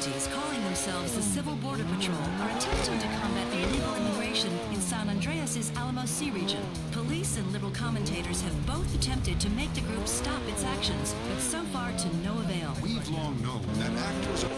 vigilantes calling themselves the Civil Border Patrol are attempting to combat illegal immigration in San Andreas' Alamos Sea region. Police and liberal commentators have both attempted to make the group stop its actions, but so far to no avail. We've long known that actors are...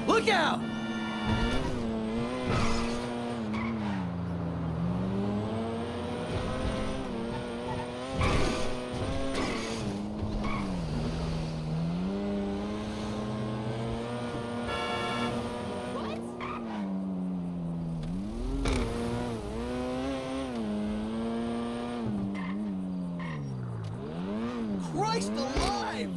Look out! Christ alive!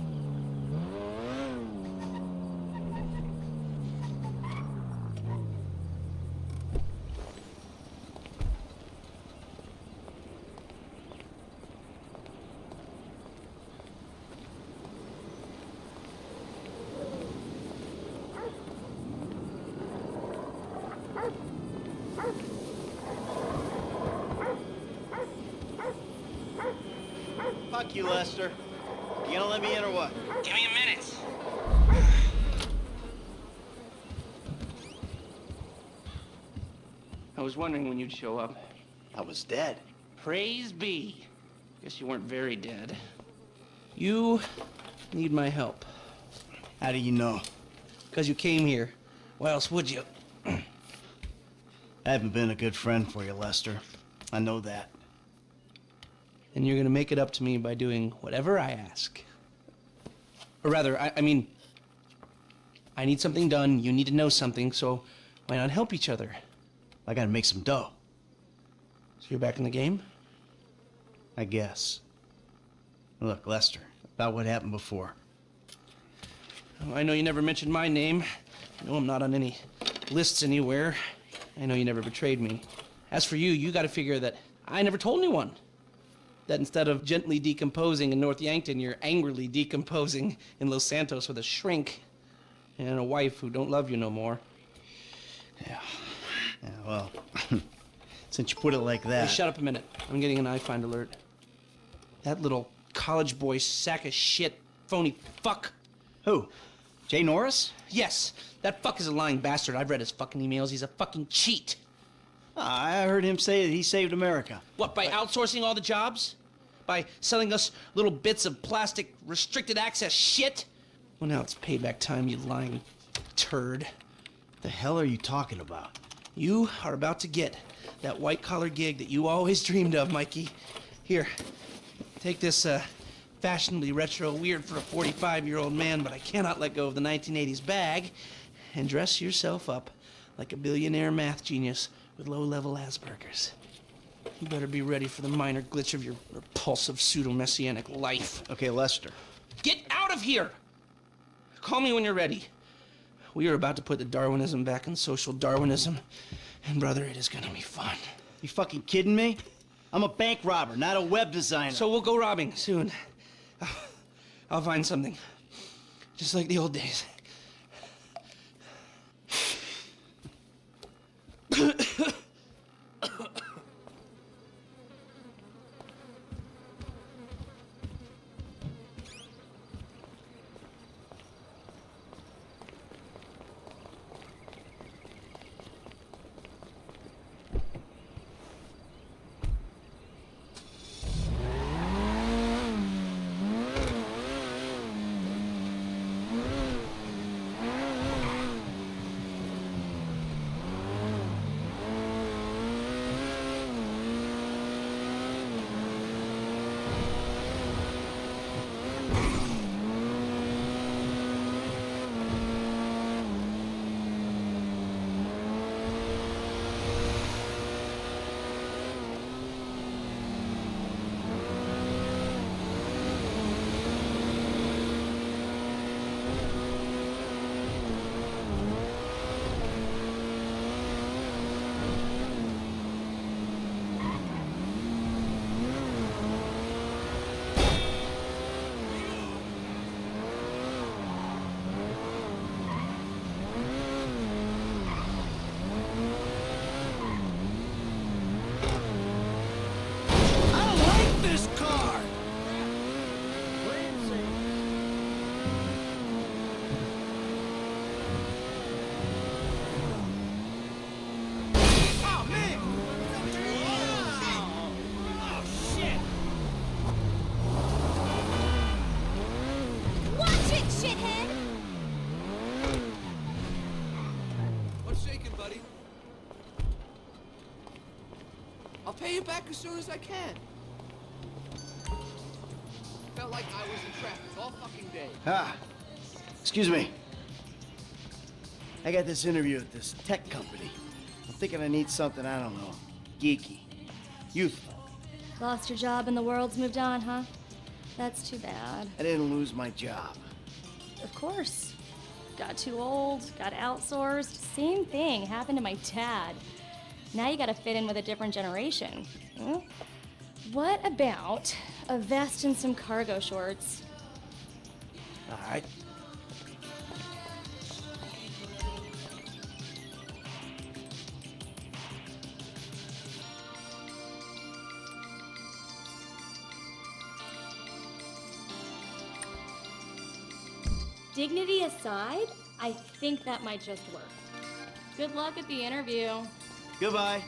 Fuck you, Lester. You gonna let me in or what? Give me a minute. I was wondering when you'd show up. I was dead. Praise be. Guess you weren't very dead. You need my help. How do you know? Because you came here. Why else would you? I haven't been a good friend for you, Lester. I know that. And you're gonna make it up to me by doing whatever I ask. Or rather, I mean, I need something done, you need to know something, so why not help each other? I gotta make some dough. So you're back in the game? I guess. Look, Lester, about what happened before. Oh, I know you never mentioned my name. I know I'm not on any lists anywhere. I know you never betrayed me. As for you, you gotta figure that I never told anyone. That instead of gently decomposing in North Yankton, you're angrily decomposing in Los Santos with a shrink and a wife who don't love you no more. Yeah, well, since you put it like that... Hey, shut up a minute. I'm getting an iFind alert. That little college boy sack of shit, phony fuck. Who? Jay Norris? Yes, that fuck is a lying bastard. I've read his fucking emails. He's a fucking cheat. I heard him say that he saved America. What, by outsourcing all the jobs? By selling us little bits of plastic restricted access shit? Well, now it's payback time, you lying turd. The hell are you talking about? You are about to get that white-collar gig that you always dreamed of, Mikey. Here, take this fashionably retro weird for a 45-year-old man, but I cannot let go of the 1980s bag, and dress yourself up like a billionaire math genius with low-level Asperger's. You better be ready for the minor glitch of your repulsive pseudo-messianic life. Okay, Lester. Get out of here! Call me when you're ready. We are about to put the Darwinism back in social Darwinism, and brother, it is gonna be fun. You fucking kidding me? I'm a bank robber, not a web designer. So we'll go robbing soon. I'll find something. Just like the old days. pay you back as soon as I can. Felt like I was in traffic all fucking day. Ah, excuse me. I got this interview at this tech company. I'm thinking I need something, I don't know, geeky, youthful. Lost your job and the world's moved on, huh? That's too bad. I didn't lose my job. Of course. Got too old, got outsourced. Same thing happened to my dad. Now you gotta fit in with a different generation. Hmm? What about a vest and some cargo shorts? All right. Dignity aside, I think that might just work. Good luck at the interview. Goodbye.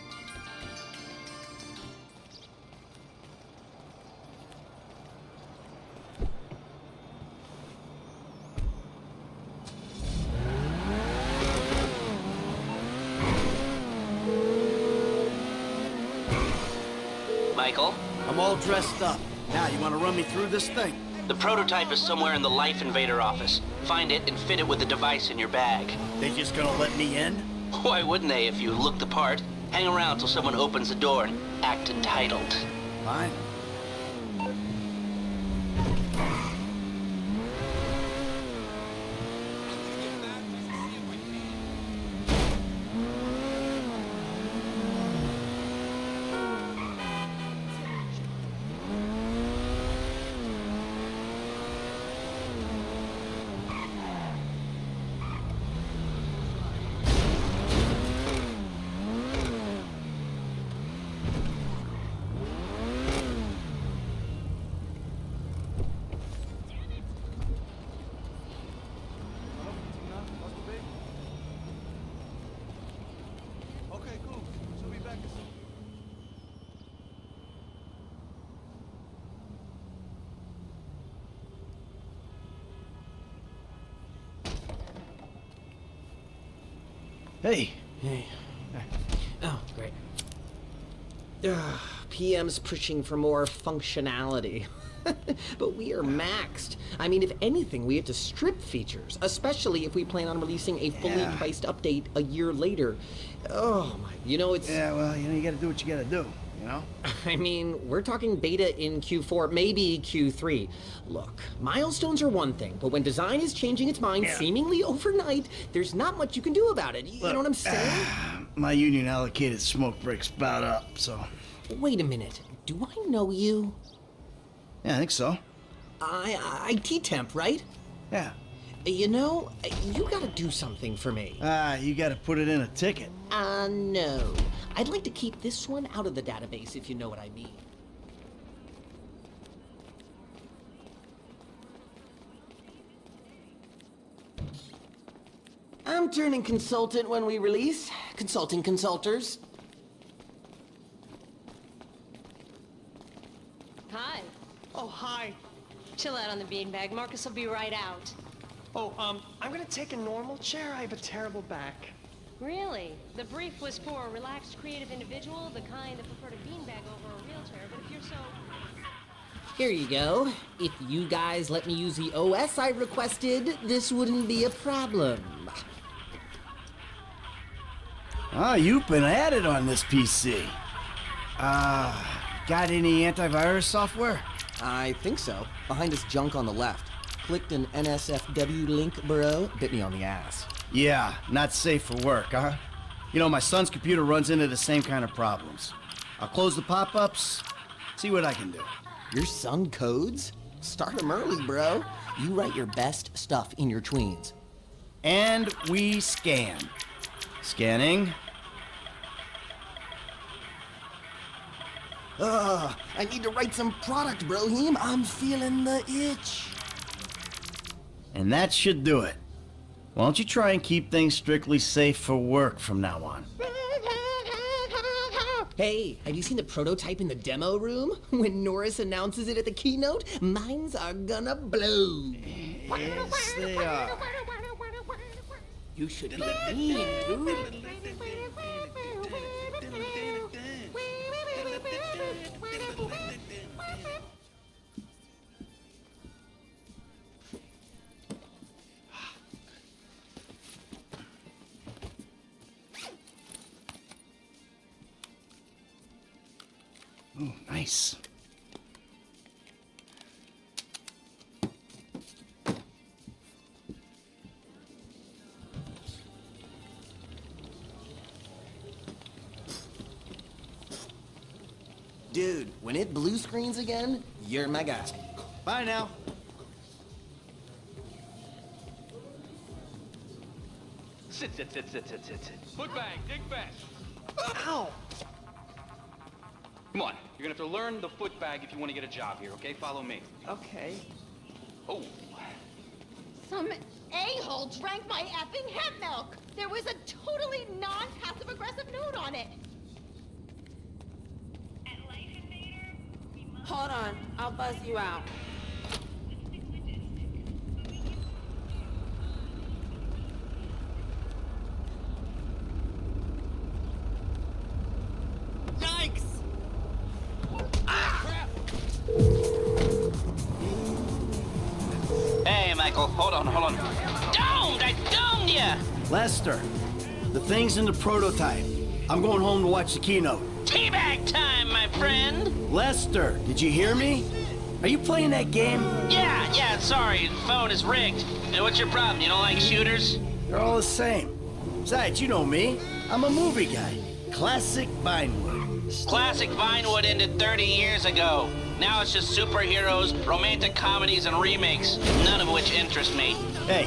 Michael? I'm all dressed up. Now, you want to run me through this thing? The prototype is somewhere in the Life Invader office. Find it and fit it with the device in your bag. They just gonna let me in? Why wouldn't they if you look the part? Hang around till someone opens the door and act entitled. Fine. Okay, cool. She'll be back as soon. Hey. Hey. Oh, great. PM's pushing for more functionality. But we are maxed. I mean, if anything, we have to strip features, especially if we plan on releasing a fully priced update a year later. Oh my, it's... Yeah, well, you gotta do what you gotta do, you know? I mean, we're talking beta in Q4, maybe Q3. Look, milestones are one thing, but when design is changing its mind seemingly overnight, there's not much you can do about it. You know what I'm saying? My union allocated smoke breaks about up, so... Wait a minute. Do I know you? Yeah, I think so. IT temp, right? Yeah. You gotta do something for me. You gotta put it in a ticket. No. I'd like to keep this one out of the database, if you know what I mean. I'm turning consultant when we release. Consulting consulters. Hi. Oh, hi. Chill out on the beanbag. Marcus will be right out. Oh, I'm gonna take a normal chair. I have a terrible back. Really? The brief was for a relaxed, creative individual, the kind that preferred a beanbag over a real chair, but if you're so... Here you go. If you guys let me use the OS I requested, this wouldn't be a problem. Oh, you've been at it on this PC. Got any antivirus software? I think so. Behind this junk on the left. Clicked an NSFW link, bro. Bit me on the ass. Yeah, not safe for work, huh? My son's computer runs into the same kind of problems. I'll close the pop-ups, see what I can do. Your son codes? Start him early, bro. You write your best stuff in your tweens. And we scan. Scanning. I need to write some product, Brohim. I'm feeling the itch. And that should do it. Why don't you try and keep things strictly safe for work from now on? Hey, have you seen the prototype in the demo room? When Norris announces it at the keynote, minds are gonna blow. Yes, they are. You should be mean, dude. Ooh, nice. Dude, when it blue screens again, you're my guy. Bye now. Sit. Foot bag, dig fast. Ow! Come on, you're gonna have to learn the foot bag if you want to get a job here, okay? Follow me. Okay. Oh, Some a-hole drank my effing hemp milk. There was a totally non-passive aggressive note on it. Hold on, I'll buzz you out. Yikes! Hey, Michael, hold on. Domed! I domed ya! Lester, the thing's in the prototype. I'm going home to watch the keynote. Teabag time, my friend! Lester, did you hear me? Are you playing that game? Yeah, sorry, the phone is rigged. And what's your problem? You don't like shooters? They're all the same. Besides, you know me. I'm a movie guy. Classic Vinewood. Classic Vinewood ended 30 years ago. Now it's just superheroes, romantic comedies, and remakes, none of which interest me. Hey,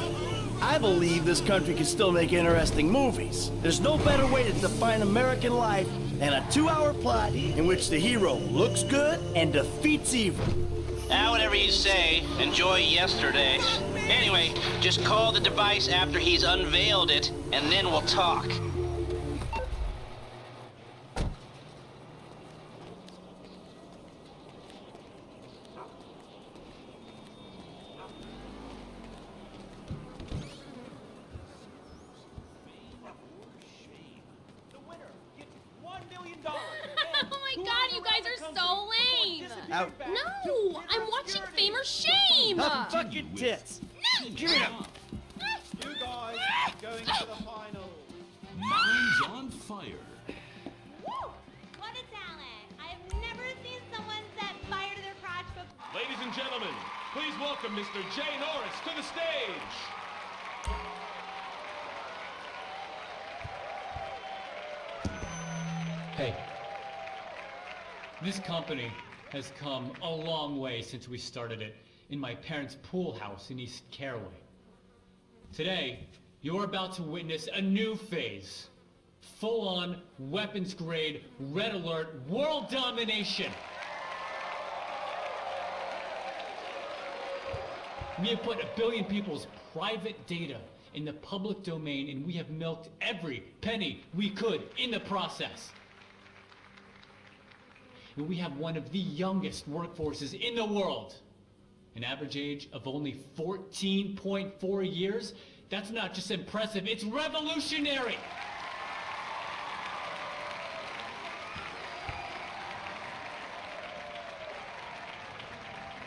I believe this country can still make interesting movies. There's no better way to define American life than a 2-hour plot in which the hero looks good and defeats evil. Whatever you say, enjoy yesterday. Anyway, just call the device after he's unveiled it, and then we'll talk. Oh my god, you guys are so lame! Out. No! I'm watching Fame or Shame! Up fucking tits. Give it up. You guys are going to the final. Minds on fire. Woo! What a talent! I've never seen someone set fire to their crotch before. Ladies and gentlemen, please welcome Mr. Jay Norris to the stage. Hey, this company has come a long way since we started it in my parents' pool house in East Caraway. Today, you're about to witness a new phase. Full-on, weapons-grade, red alert, world domination. We have put 1 billion people's private data in the public domain, and we have milked every penny we could in the process. And we have one of the youngest workforces in the world. An average age of only 14.4 years. That's not just impressive, it's revolutionary!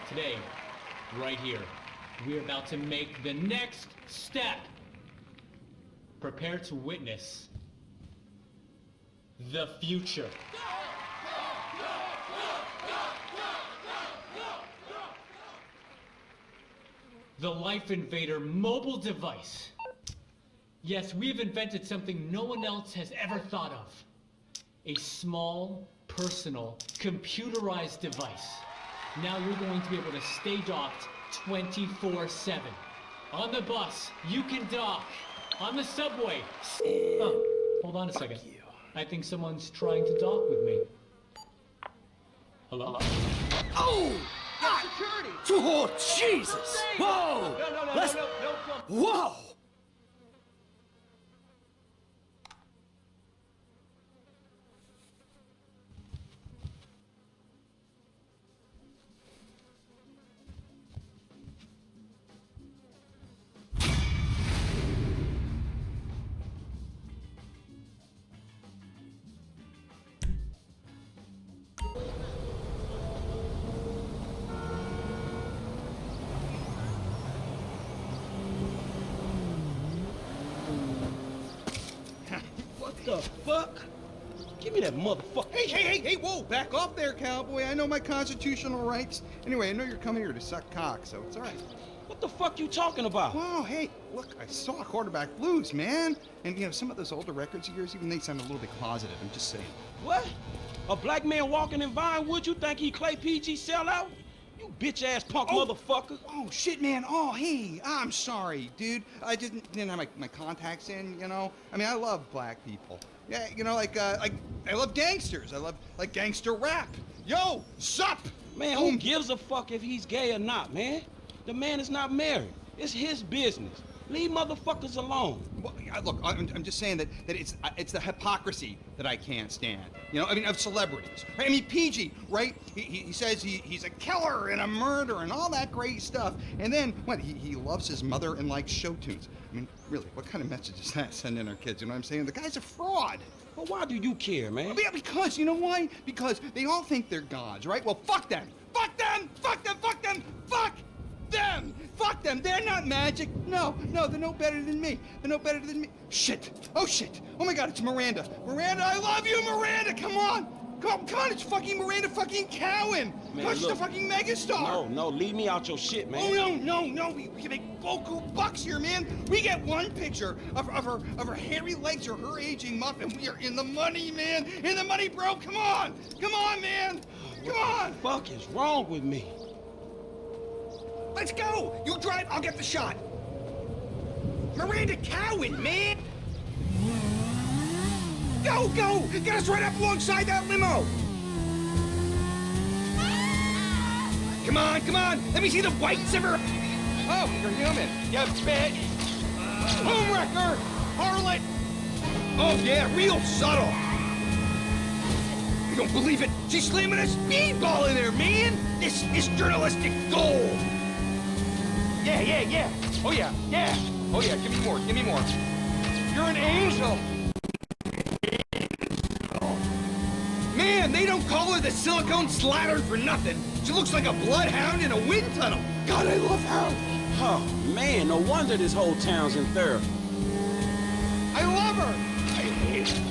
Today, right here, we're about to make the next step. Prepare to witness the future. The Life Invader mobile device. Yes, we've invented something no one else has ever thought of. A small, personal, computerized device. Now you're going to be able to stay docked 24/7. On the bus, you can dock. On the subway. Oh, hold on a second. I think someone's trying to dock with me. Hello? Oh! Get security! Oh, Jesus! Whoa! No. Whoa! What the fuck? Give me that motherfucker. Hey, whoa, back off there, cowboy. I know my constitutional rights. Anyway, I know you're coming here to suck cock, so it's all right. What the fuck you talking about? Wow, hey, look, I saw Quarterback Blues, man. And, you know, some of those older records of yours, even they sound a little bit closeted. I'm just saying. What? A black man walking in Vinewood, you think he Clay PG sellout? You bitch-ass punk motherfucker. Oh, shit, man. Oh, hey, I'm sorry, dude. I didn't have my contacts in, you know? I mean, I love black people. Yeah, you know, like I love gangsters. I love, like, gangster rap. Yo, sup? Man, who gives a fuck if he's gay or not, man? The man is not married. It's his business. Leave motherfuckers alone. Well, look, I'm just saying that it's the hypocrisy that I can't stand. You know, I mean, of celebrities. I mean, PG, right? He says he's a killer and a murderer and all that great stuff. And then, what, he loves his mother and likes show tunes. I mean, really, what kind of message is that sending our kids? You know what I'm saying? The guy's a fraud. Well, why do you care, man? Yeah, because, you know why? Because they all think they're gods, right? Well, fuck them! Fuck them! Fuck them! Fuck them! Fuck them! Fuck them! They're not magic! No, they're no better than me. They're no better than me. Shit! Oh, shit! Oh my god, it's Miranda! Miranda, I love you, Miranda! Come on! Come on, it's fucking Miranda fucking Cowan! Man, she's the fucking megastar! No, leave me out your shit, man. Oh, no, we can make boku bucks here, man! We get one picture of her hairy legs or her aging muff, and we are in the money, man! In the money, bro! Come on! Come on, man! Come on! What the fuck is wrong with me? Let's go! You drive, I'll get the shot. Miranda Cowan, man! Go! Get us right up alongside that limo! Come on! Let me see the whites of her... Oh, you're human. You bitch! Homewrecker! Harlot! Oh, yeah, real subtle. You don't believe it? She's slamming a speedball in there, man! This is journalistic gold! Yeah. Oh, yeah. Give me more. You're an angel. Man, they don't call her the silicone slattern for nothing. She looks like a bloodhound in a wind tunnel. God, I love her. Oh, man, no wonder this whole town's in therapy. I love her. I hate her.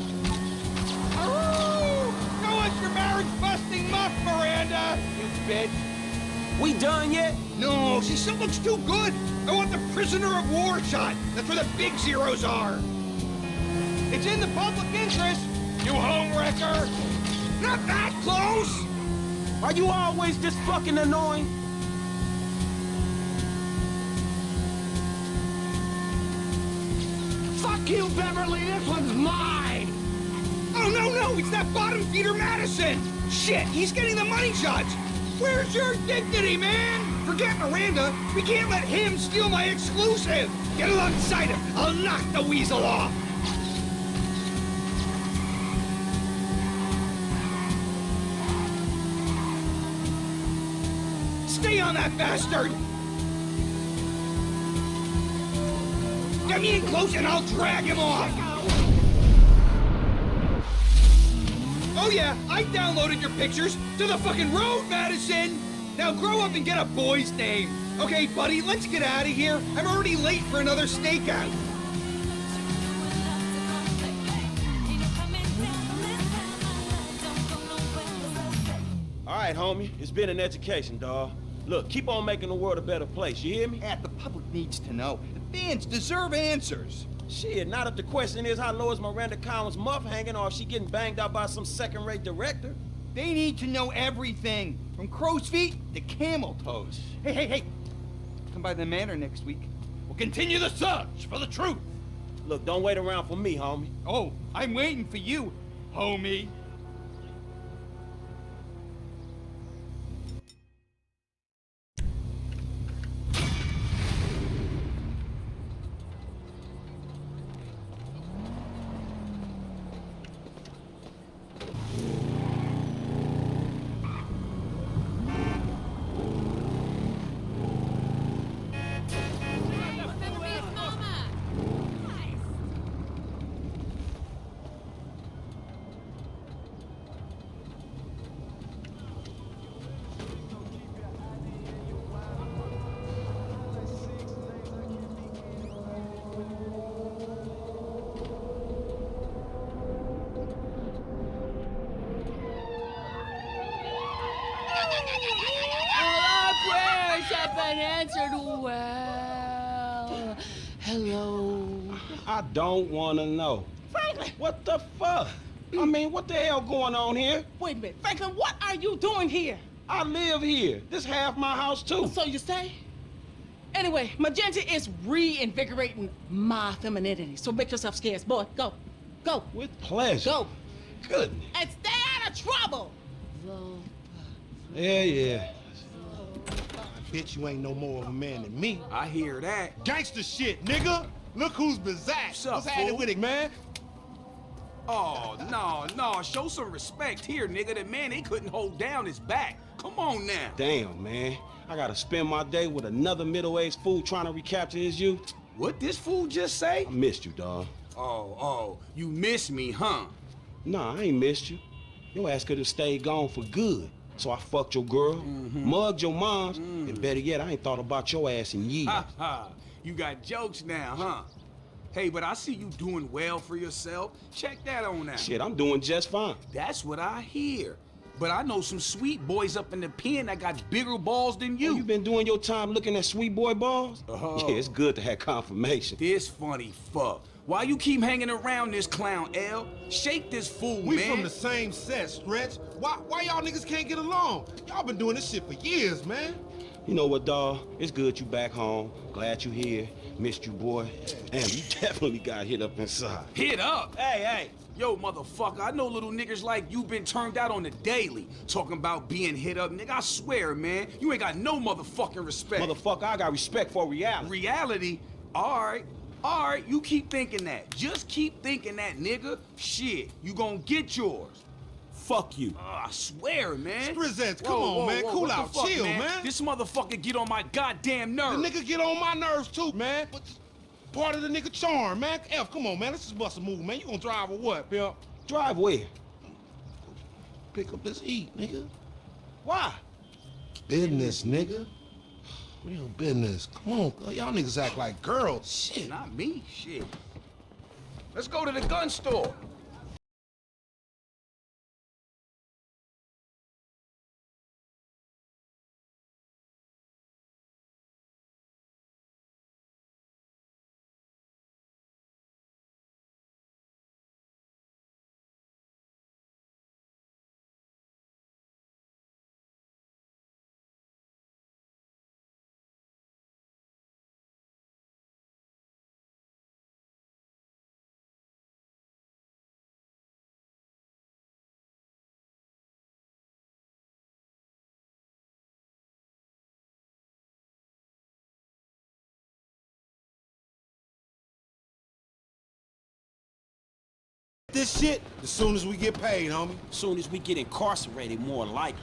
Oh, no one's your marriage-busting muff, Miranda. You bitch. We done yet? No, she still looks too good. I want the prisoner of war shot. That's where the big zeros are. It's in the public interest, you homewrecker. Not that close. Are you always this fucking annoying? Fuck you, Beverly. This one's mine. Oh, no. It's that bottom feeder Madison. Shit, he's getting the money shots. Where's your dignity, man? Forget Miranda. We can't let him steal my exclusive. Get alongside him. I'll knock the weasel off. Stay on that bastard. Get me in close and I'll drag him off. Oh yeah, I downloaded your pictures to the fucking road, Madison! Now grow up and get a boy's name. Okay, buddy, let's get out of here. I'm already late for another stakeout. All right, homie, it's been an education, dawg. Look, keep on making the world a better place, you hear me? Yeah, the public needs to know. The fans deserve answers. Shit, not if the question is how low is Miranda Cowan's muff hanging or if she getting banged out by some second-rate director. They need to know everything, from crow's feet to camel toes. Hey, come by the manor next week. We'll continue the search for the truth. Look, don't wait around for me, homie. Oh, I'm waiting for you, homie. answered well. Hello. I don't want to know. Franklin! What the fuck? I mean, what the hell going on here? Wait a minute. Franklin, what are you doing here? I live here. This half my house, too. So you stay? Anyway, Magenta is reinvigorating my femininity. So make yourself scarce. Boy, go. Go. With pleasure. Go. Goodness. And stay out of trouble. Yeah. I bet you ain't no more of a man than me. I hear that. Gangster shit, nigga. Look who's bizarre. What's happening with it, man? Oh, no. Show some respect here, nigga. The man, they couldn't hold down his back. Come on now. Damn, man. I gotta spend my day with another middle-aged fool trying to recapture his youth. What this fool just say? I missed you, dawg. Oh, you miss me, huh? Nah, I ain't missed you. Your ass could have stayed gone for good. So I fucked your girl, mugged your moms, and better yet, I ain't thought about your ass in years. Ha ha. You got jokes now, huh? Hey, but I see you doing well for yourself. Check that on out. Shit, I'm doing just fine. That's what I hear. But I know some sweet boys up in the pen that got bigger balls than you. Oh, you been doing your time looking at sweet boy balls? Yeah, it's good to have confirmation. This funny fuck. Why you keep hanging around this clown, L? Shake this fool, We man. from the same set, Stretch. Why y'all niggas can't get along? Y'all been doing this shit for years, man. You know what, dawg? It's good you back home. Glad you here. Missed you, boy. Damn, you definitely got hit up inside. Hit up? Hey. Yo, motherfucker, I know little niggas like you been turned out on the daily. Talking about being hit up, nigga, I swear, man. You ain't got no motherfucking respect. Motherfucker, I got respect for reality. Reality? All right, you keep thinking that. Just keep thinking that, nigga. Shit, you gonna get yours. Fuck you. I swear, man. Strizets, come on, man. Cool what the out. fuck, Chill, man. man. This motherfucker get on my goddamn nerves. The nigga get on my nerves, too, man. Part of the nigga charm, man. F, come on, man. Let's just bust a move, man. You gonna drive or what, pimp? Drive where? Pick up this heat, nigga. Why? Business, nigga. Real business. Come on, y'all niggas act like girls. Shit, not me. Shit. Let's go to the gun store. This shit as soon as we get paid, homie. Soon as we get incarcerated, more likely.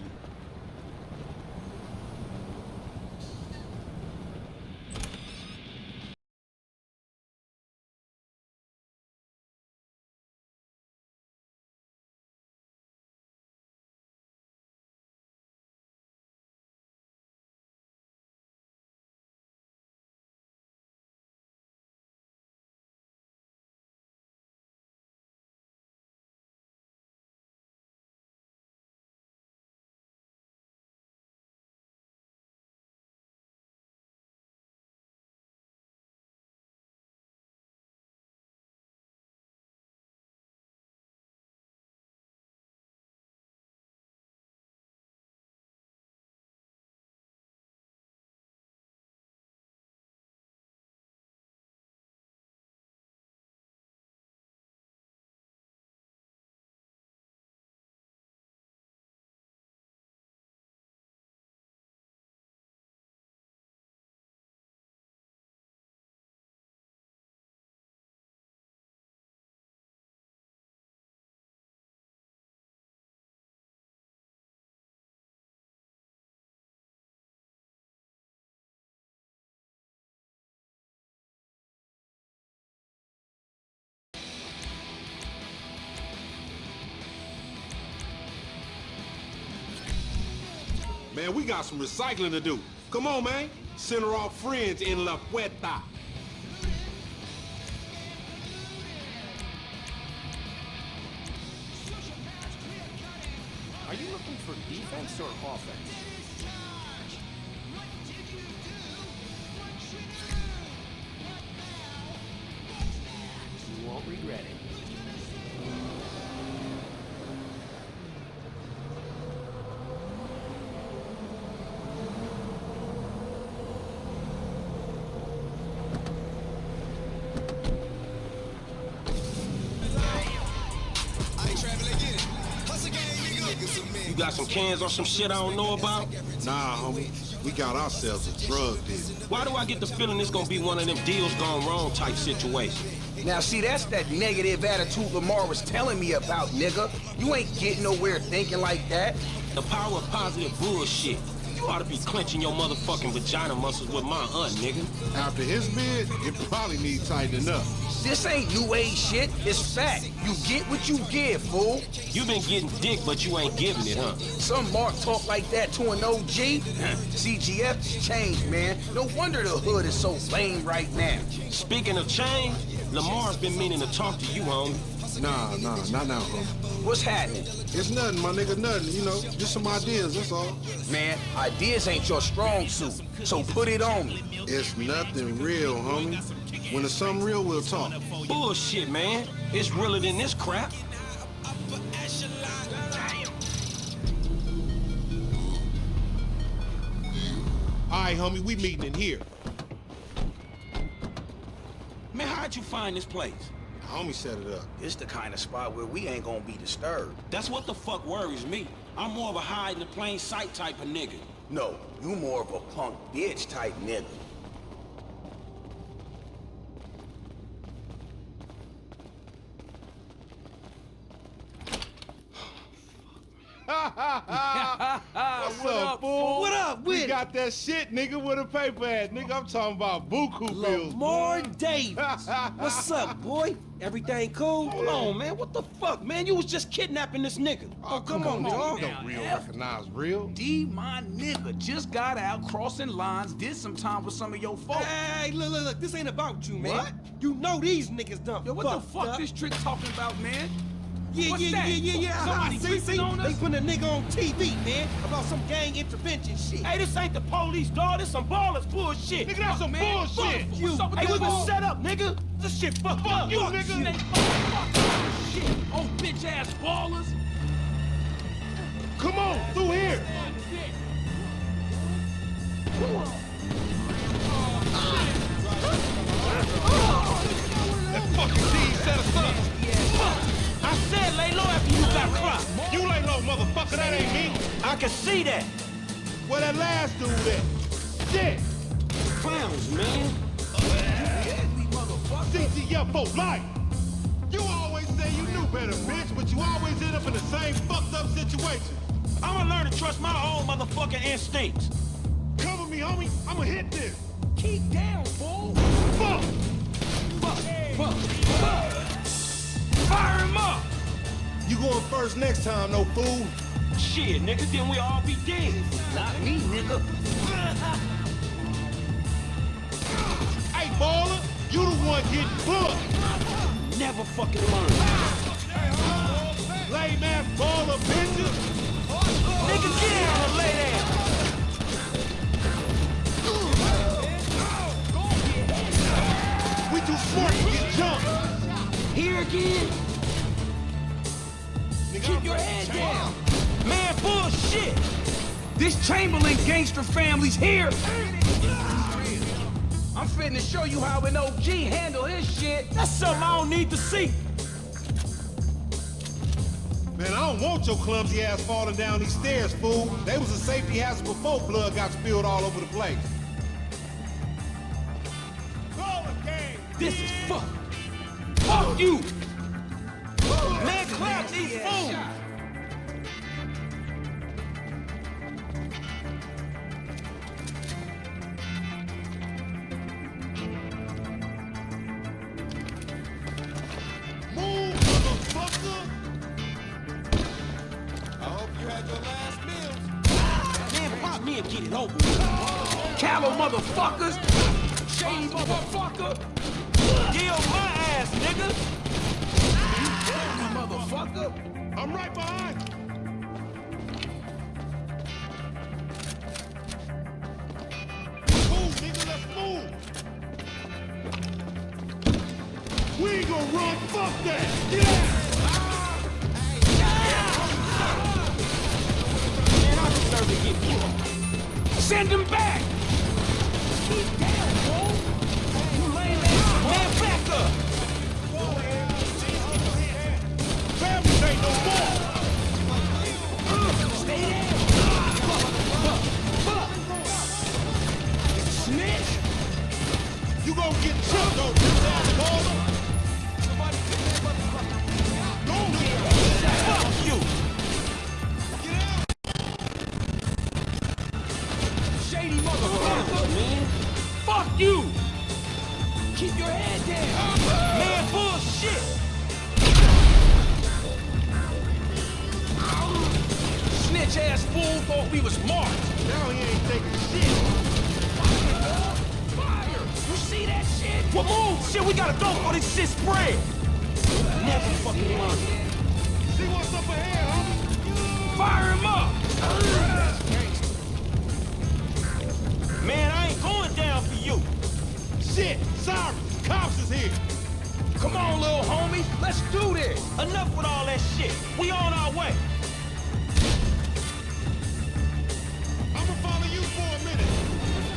Man, we got some recycling to do. Come on, man. Send her off friends in La Puerta. Are you looking for defense or offense? won't regret it. You got some cans or some shit I don't know about? Nah, homie. We got ourselves a drug deal. Why do I get the feeling it's gonna be one of them deals gone wrong type situations? Now, see, that's that negative attitude Lamar was telling me about, nigga. You ain't getting nowhere thinking like that. The power of positive bullshit. You ought to be clenching your motherfucking vagina muscles with my aunt, nigga. After his bid, it probably needs tightening up. This ain't new age shit. It's fact. You get what you give, fool. You been getting dick, but you ain't giving it, huh? Some Mark talk like that to an OG. CGF's changed, man. No wonder the hood is so lame right now. Speaking of change, Lamar's been meaning to talk to you, homie. Nah, not now, homie. What's happening? It's nothing, my nigga, nothing. You know, just some ideas, that's all. Man, ideas ain't your strong suit, so put it on me. It's nothing real, homie. When it's something real, we'll talk. Bullshit, man. It's realer than this crap. All right, homie, we meeting in here. Man, how'd you find this place? Homie set it up. It's the kind of spot where we ain't gonna be disturbed. That's what the fuck worries me. I'm more of a hide in the plain sight type of nigga. No, you more of a punk bitch type nigga. What's up, fool? What up with We it? got that shit, nigga, with a paper at. Nigga, I'm talking about buku bills. Lamar boy. Davis. What's up, boy? Everything cool? Hold on, man. What the fuck, man? You was just kidnapping this nigga. Oh, come on, dog. You don't real recognize real. D, my nigga, just got out crossing lines, did some time with some of your folks. Hey, look, this ain't about you, man. What? You know these niggas done Yo, what the fucked fuck up. this trick talking about, man? Yeah. Somebody See, creeping on us? they putting a nigga on TV, man, about some gang intervention shit. Hey, this ain't the police, dog. This some ballers bullshit. Nigga, that's some bullshit. You. What's up with Hey, this we been ball? set up, nigga. This shit fucked up. you, nigga. Shit, oh bitch ass ballers. Come on, through here. That fucking team set us up. I said lay low after you got clocked. You lay low, motherfucker. That ain't me. I can see that. Where that last dude at? Shit. Clowns, man. CCF for life. You always say you knew better, bitch, but you always end up in the same fucked up situation. I'ma learn to trust my own motherfucking instincts. Cover me, homie. I'ma hit this. Keep down, fool. Fuck. Fire him up. You going first next time, no fool. Shit, nigga, then we all be dead. Not me, nigga. Hey, baller, you the one getting booked. Never fucking learn. Lame ass baller, bitches. Nigga, get down and lay down. We too smart to get jumped. Here again. Keep your head down. Man, bullshit. This Chamberlain gangster family's here. I'm finna show you how an OG handle his shit. That's something I don't need to see. Man, I don't want your clumsy ass falling down these stairs, fool. They was a safety hazard before blood got spilled all over the place. This is fuck. Fuck you. Man, clap these fools. Move, motherfucker! I hope you had your last meal. Man, pop me and get it over with. Callow motherfuckers. Shady motherfucker. Get on my ass, nigga. You motherfucker. I'm right behind you. Move, nigga, let's move. We ain't gonna wanna run? Fuck that! Get out! Man, I deserve to get killed. Send him back! Keep down, bro! You lame ass! Man, back up! Families ain't no more! Stay there! Snitch! You gon' get choked on this asshole! Fuck you! Shady motherfucker, man! Fuck you! Keep your head down! Man, bullshit! Snitch ass fool thought we was marked! Now he ain't taking shit! Fire! You see that shit? Well, move! Shit, we gotta go before this shit spread! Never fucking mind. See what's up ahead, homie? Fire him up! Man, I ain't going down for you! Shit! Sorry! Cops is here! Come on, little homie! Let's do this! Enough with all that shit! We on our way! I'ma follow you for a minute!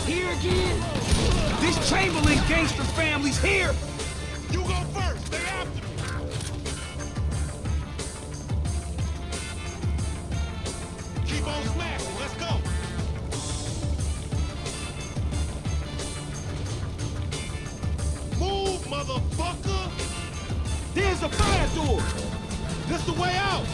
Here again? This Chamberlain gangster family's here! You go first! Stay after me! Keep on smashing! Let's go! Move, motherfucker! There's a fire door! This the way out!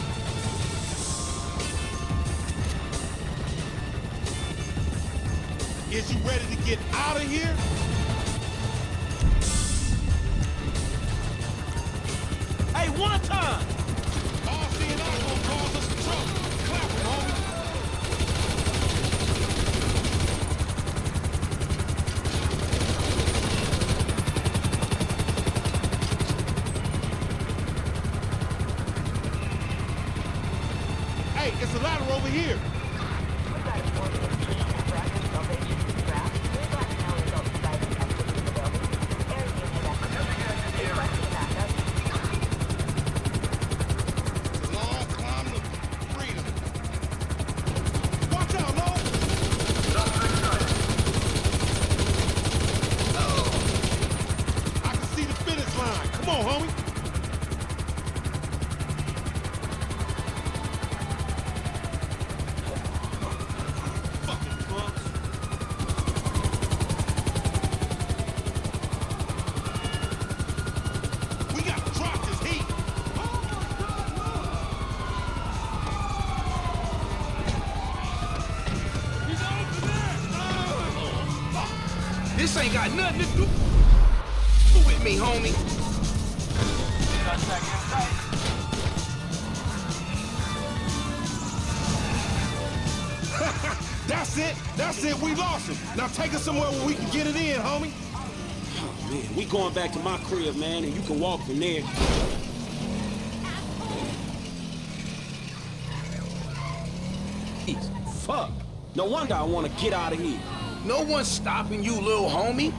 Is you ready to get out of here? Hey, one time! RC and I gonna cause us some trouble. Clap it, homie. Hey, it's a ladder over here. Long climb to freedom. Watch out, Lo! I can see the finish line. Come on, homie. Fucking punks. We gotta drop this heat. This ain't got nothing to do with me, homie. That's it. That's it. We lost him. Now take us somewhere where we can get it in, homie. Oh, man, we going back to my crib, man, and you can walk from there. Fuck. No wonder I want to get out of here. No one's stopping you, little homie.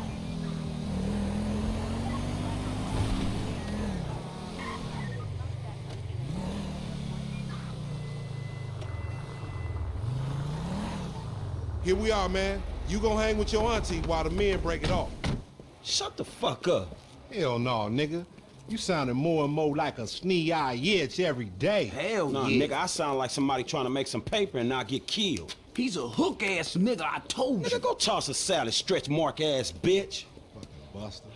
Here we are, man. You gonna hang with your auntie while the men break it off. Shut the fuck up. Hell no, nigga. You sounding more and more like a snee-eye itch every day. Hell Nah, yeah. nigga, I sound like somebody trying to make some paper and not get killed. He's a hook-ass nigga, I told you. Nigga, go toss a salad, stretch mark ass bitch. Fucking buster.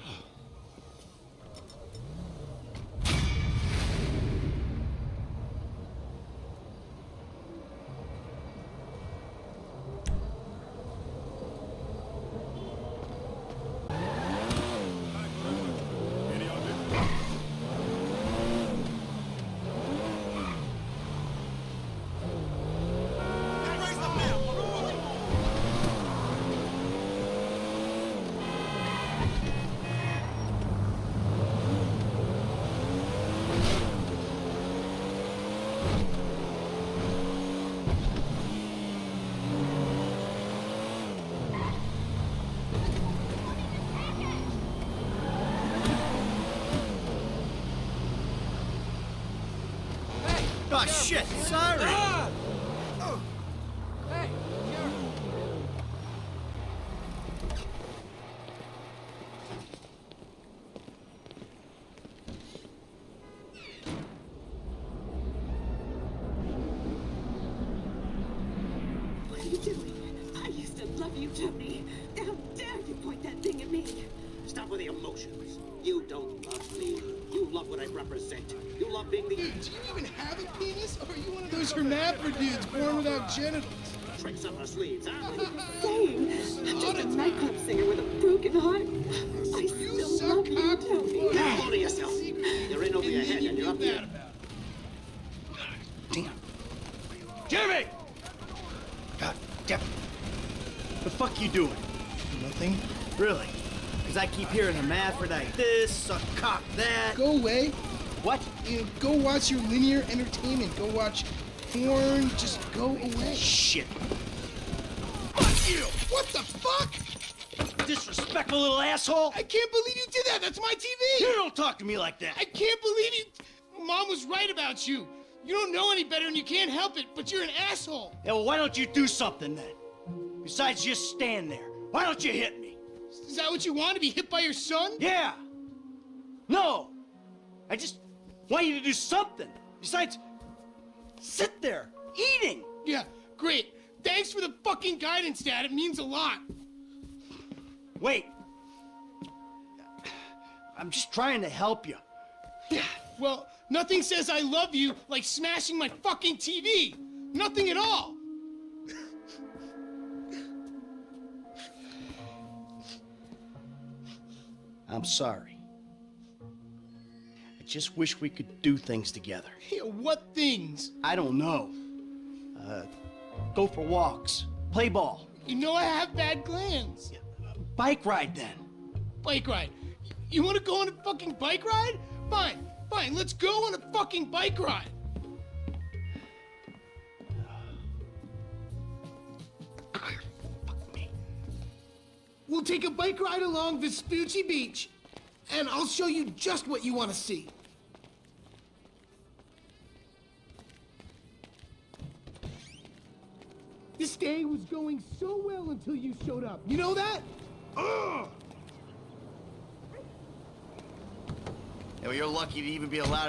Oh, shit, sorry. Hey, What are you doing? I used to love you, Tony. How dare you point that thing at me? Stop with the emotions. You don't love me. You love what I represent. You love being the... Dude, do you even have a penis? Or are you one of those hermaphrodites born without genitals? Tricks up our sleeves, huh? Saying, I'm just a nightclub singer with a broken heart. I still love you, Tony. Get hold of yourself. You're in over your head and you're up here. Damn. Jimmy! God damn. The fuck you doing? Nothing. Really? Because I keep hearing hermaphrodite this, suck cock that. Go away. What? You know, go watch your linear entertainment. Go watch porn. Just go away. Shit. Fuck you! What the fuck? Disrespectful little asshole! I can't believe you did that! That's my TV! You don't talk to me like that! I can't believe you... Mom was right about you. You don't know any better and you can't help it, but you're an asshole. Yeah, well, why don't you do something then? Besides just stand there. Why don't you hit me? Is that what you want, to be hit by your son? Yeah! No! I just want you to do something. Besides, sit there, eating! Yeah, great. Thanks for the fucking guidance, Dad. It means a lot. Wait. I'm just trying to help you. Yeah, well, nothing says I love you like smashing my fucking TV. Nothing at all. I'm sorry. I just wish we could do things together. Yeah, what things? I don't know. Go for walks, play ball. You know I have bad glands. Bike ride then. Bike ride. You want to go on a fucking bike ride? Fine, fine, let's go on a fucking bike ride. We'll take a bike ride along Vespucci Beach, and I'll show you just what you want to see. This day was going so well until you showed up. You know that? Ugh! Yeah, well, you're lucky to even be allowed